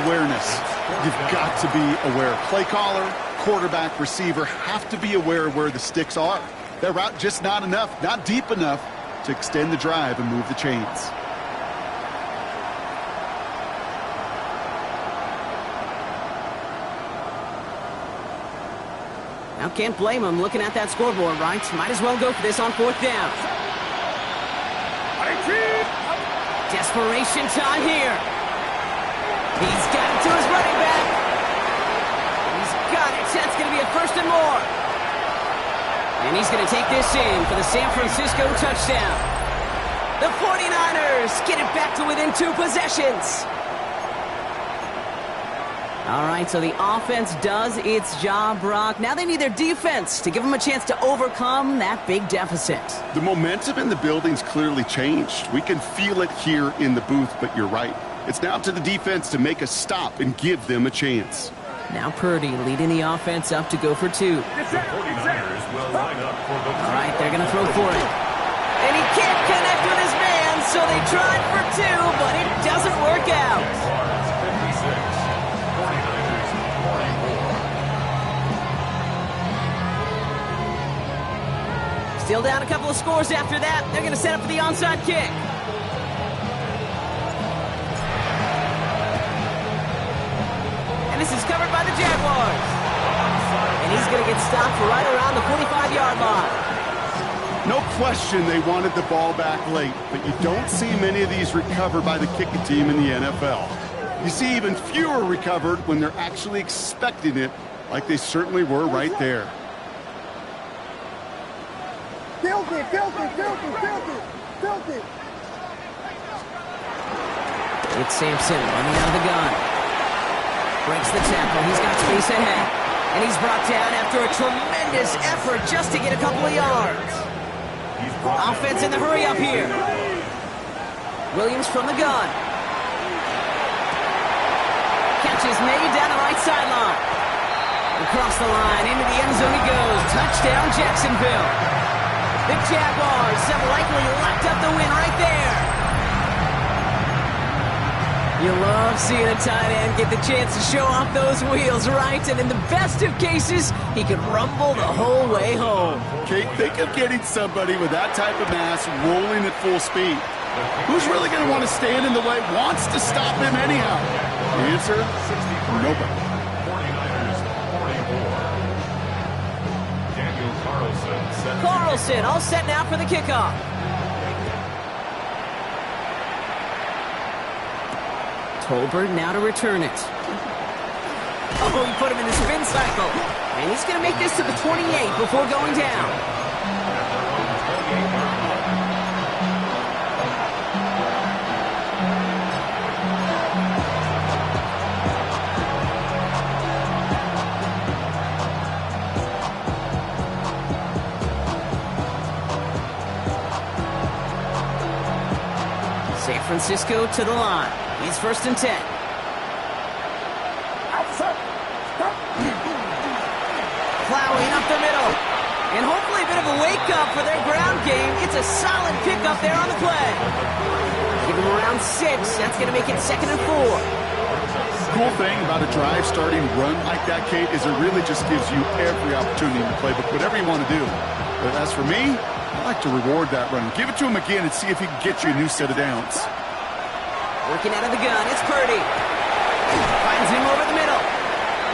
Awareness. You've got to be aware. Play caller, quarterback, receiver have to be aware of where the sticks are. Their route just not enough, not deep enough to extend the drive and move the chains. Now can't blame him looking at that scoreboard, right? Might as well go for this on 4th down. Desperation time here. He's got it to his running back. He's got it. That's going to be a 1st and more. And he's going to take this in for the San Francisco touchdown. The 49ers get it back to within 2 possessions. All right, so the offense does its job, Brock. Now they need their defense to give them a chance to overcome that big deficit. The momentum in the building's clearly changed. We can feel it here in the booth, but you're right. It's now up to the defense to make a stop and give them a chance. Now Purdy leading the offense up to go for 2. The 49ers will line up for the All right, they're going to throw for it. And he can't connect with his man, so they tried for 2, but it doesn't work out. Jaguars 56, 49ers 44. Still down a couple of scores after that. They're going to set up for the onside kick. And this is covered by the Jaguars. And he's going to get stopped right around the 45-yard line. No question they wanted the ball back late, but you don't see many of these recovered by the kicking team in the NFL. You see even fewer recovered when they're actually expecting it, like they certainly were right there. Filthy, filthy, filthy, filthy, filthy. It's Sampson running out of the gun. Breaks the tackle. He's got space ahead. And he's brought down after a tremendous effort just to get a couple of yards. Offense in the hurry up here. Williams from the gun. Catch is made down the right sideline. Across the line, into the end zone he goes. Touchdown, Jacksonville. The Jaguars have likely locked up the win right there. You love seeing a tight end get the chance to show off those wheels, right? And in the best of cases, he could rumble the whole way home. Kate, think of getting somebody with that type of mass rolling at full speed. Who's really going to want to stand in the way, wants to stop him anyhow? The answer? Nobody. 49ers 44. Daniel Carlson set. Carlson all set now for the kickoff. Tolbert now to return it. Oh, he put him in the spin cycle. And he's going to make this to the 28 before going down. San Francisco to the line. He's 1st and 10. Plowing up the middle. And hopefully a bit of a wake-up for their ground game. It's a solid pickup there on the play. Give him around 6. That's going to make it 2nd and 4. Cool thing about a drive starting run like that, Kate, is it really just gives you every opportunity in the playbook, whatever you want to do. But as for me, I like to reward that run. Give it to him again and see if he can get you a new set of downs. Working out of the gun, it's Purdy. Finds him over the middle.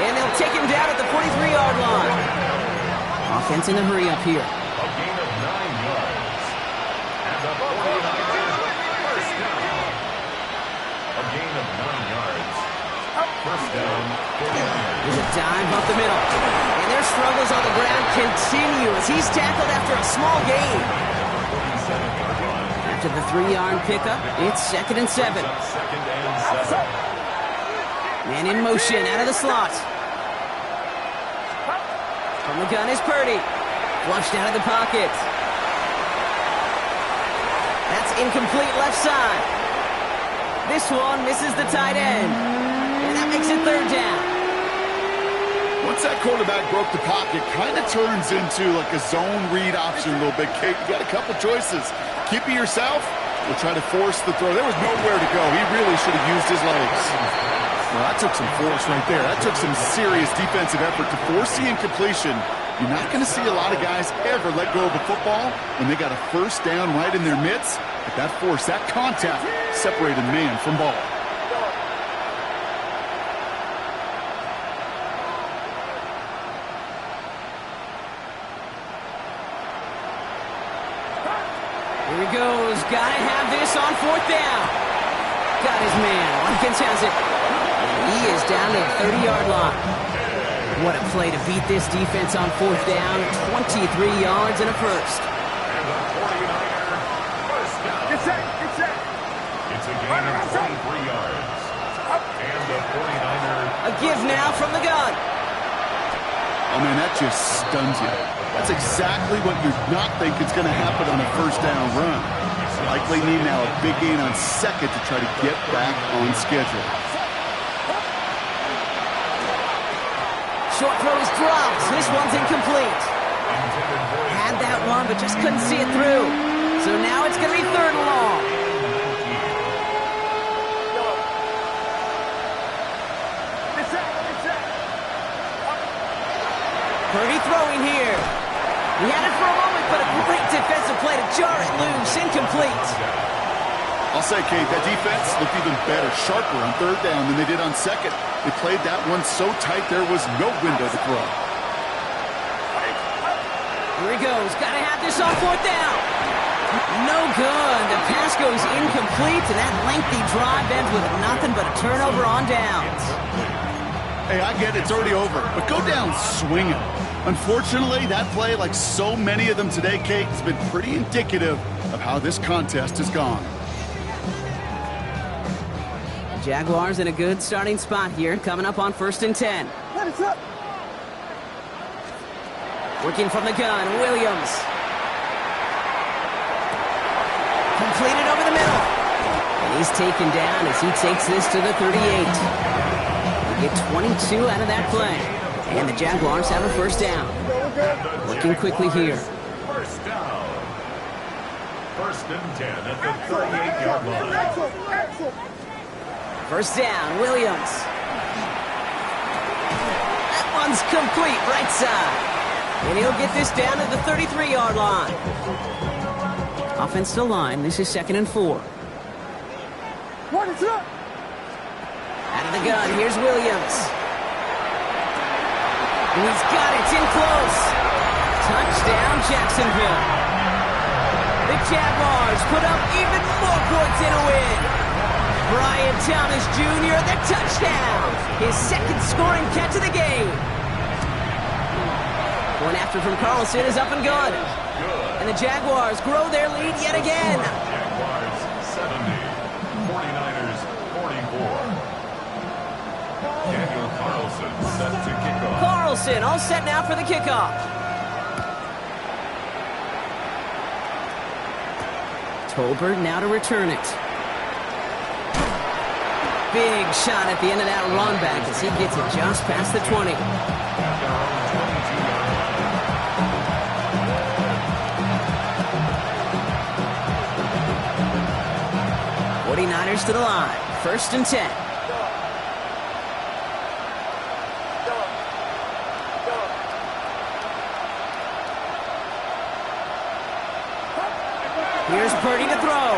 And they'll take him down at the 43-yard line. Offense in the hurry up here. A gain of 9 yards. And the 49ers first down. A gain of 9 yards. First down, 49ers. There's a dive up the middle. And their struggles on the ground continue as he's tackled after a small gain. 47-yard line. After the 3-yard pickup, it's 2nd and 7. Second and 7. Man in motion, out of the slot. From the gun is Purdy. Flushed out of the pocket. That's incomplete left side. This one misses the tight end. And that makes it 3rd down. Once that quarterback broke the pocket, kind of turns into like a zone read option a little bit. Kate, you got a couple choices. Keep it yourself or try to force the throw. There was nowhere to go. He really should have used his legs. Well, that took some force right there. That took some serious defensive effort to force the incompletion. You're not going to see a lot of guys ever let go of a football when they got a 1st down right in their midst. But that force, that contact, separated man from ball. Here he goes. Gotta have this on 4th down. Got his man. Watkins has it. And he is down to the 30-yard line. What a play to beat this defense on 4th down. 23 yards and a first. And the 49er, first down. Get set. Get set. It's a gain of 23 yards. And the 49er. A give now from the gun. Oh, man, that just stuns you. That's exactly what you not think is going to happen on a 1st down run. Likely need now a big gain on 2nd to try to get back on schedule. Short throw is dropped. This one's incomplete. Had that one, but just couldn't see it through. So now it's going to be 3rd and long. Get set. Get set. Purdy throwing here. He had it for a moment, but a great defensive play to jar it loose. Incomplete. I'll say, Kate, that defense looked even better, sharper on 3rd down than they did on 2nd. They played that one so tight there was no window to throw. Here he goes. Got to have this on 4th down. No good. The pass goes incomplete, and that lengthy drive ends with nothing but a turnover on downs. Hey, I get it's already over, but go down swinging. Unfortunately, that play, like so many of them today, Kate, has been pretty indicative of how this contest has gone. Jaguars in a good starting spot here, coming up on 1st and 10. Let it up. Working from the gun, Williams. Completed over the middle. And he's taken down as he takes this to the 38. They get 22 out of that play. And the Jaguars have a 1st down. Working quickly here. First down. 1st and 10 at the 38-yard line. Axel. 1st down, Williams. That one's complete, right side. And he'll get this down to the 33-yard line. Offensive line, this is 2nd and 4. What is up? Out of the gun, here's Williams. And he's got it, it's in close. Touchdown, Jacksonville. The Jaguars put up even more points in a win. Brian Thomas Jr., the touchdown. His 2nd scoring catch of the game. One after from Carlson is up and good. And the Jaguars grow their lead yet again. Jaguars 70, 49ers 44. Daniel Carlson set to kick off. Carlson all set now for the kickoff. Tolbert now to return it. Big shot at the end of that run back as he gets it just past the 20. 49ers to the line. 1st and 10. Here's Purdy to throw.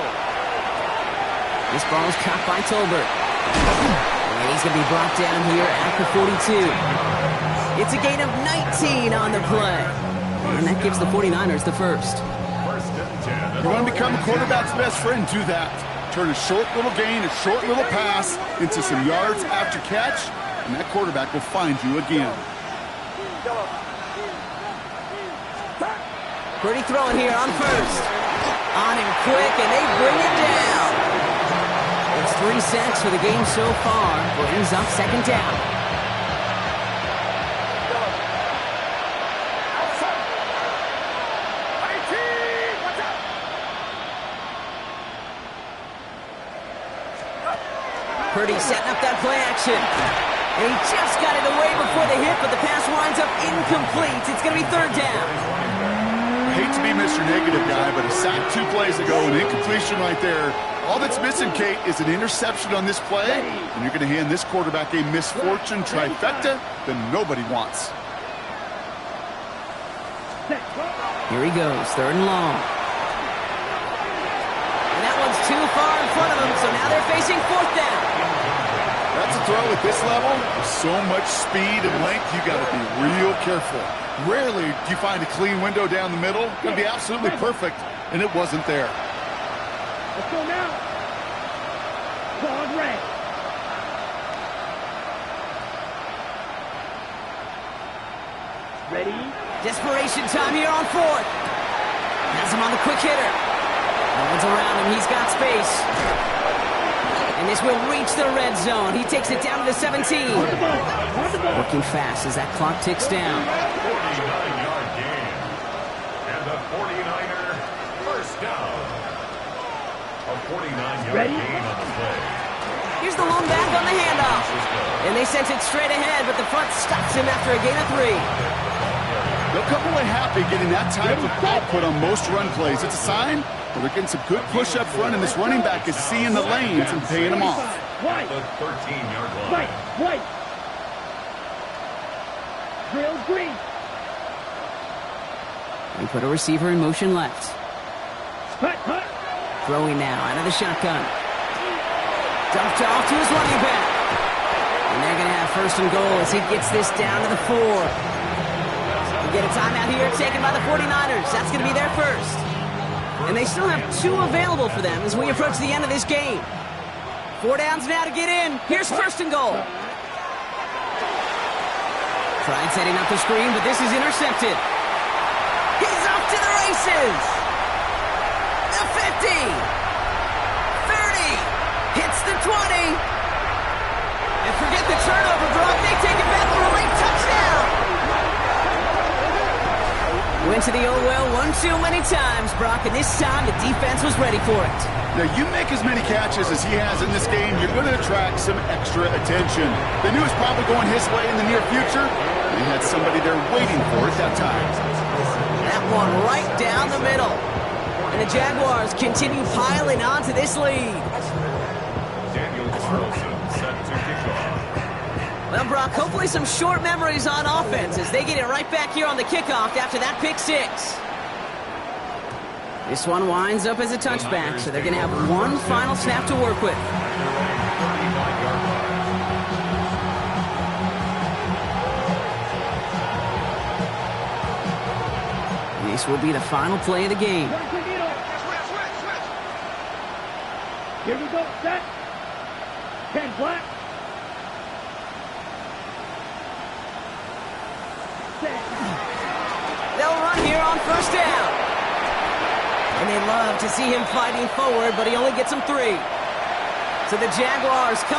This ball is caught by Tolbert. And he's going to be brought down here at the 42. It's a gain of 19 on the play. And that gives the 49ers the 1st. You want to become a quarterback's best friend, do that. Turn a short little gain, a short little pass into some yards after catch, and that quarterback will find you again. Purdy throwing here on 1st. On him quick, and they bring it down. It's 3 sacks for the game so far. Brings up second down. Purdy setting up that play action. And he just got it away before the hit, but the pass winds up incomplete. It's going to be third down. I hate to be Mr. Negative guy, but a sack 2 plays ago, an incompletion right there. All that's missing, Kate, is an interception on this play, and you're going to hand this quarterback a misfortune trifecta that nobody wants. Here he goes, third and long. And that one's too far in front of him, so now they're facing fourth down. That's a throw at this level. With so much speed and length, you got to be real careful. Rarely do you find a clean window down the middle. It's going to be absolutely perfect, and it wasn't there. Let's go now. Quad red. Ready? Desperation time here on fourth. Has him on the quick hitter. No one's around him. He's got space. And this will reach the red zone. He takes it down to the 17. Working fast as that clock ticks down. 49-yard gain. And the 49er first down. A 49-yard gain on the play. Here's the lone back on the handoff. And they sent it straight ahead, but the front stops him after a gain of 3. They'll come away happy getting that type of output on most run plays. It's a sign that they're getting some good push up front, and this running back is seeing the lanes and paying them off. At the 13-yard line. White. Drill green. They put a receiver in motion left. Hut. Throwing now out of the shotgun. Dumped off to his running back. And they're going to have first and goal as he gets this down to the 4. We get a timeout here taken by the 49ers. That's going to be their first. And they still have 2 available for them as we approach the end of this game. 4 downs now to get in. Here's first and goal. Tried setting up the screen, but this is intercepted. He's off to the races. The 50. 30. Hits the 20. And forget the turnover, Brock. They take it back for a late touchdown. Went to the old well one too many times, Brock, and this time the defense was ready for it. Now, you make as many catches as he has in this game, you're going to attract some extra attention. They knew it was probably going his way in the near future. They had somebody there waiting for it that time. That one right down the middle. And the Jaguars continue piling onto this lead. Daniel Carlson set to kick off. Well, Brock, hopefully some short memories on offense as they get it right back here on the kickoff after that pick 6. This one winds up as a touchback, so they're going to have one final snap to work with. This will be the final play of the game. Here we go. Set. 10 black. They'll run here on first down. And they love to see him fighting forward, but he only gets them 3. So the Jaguars come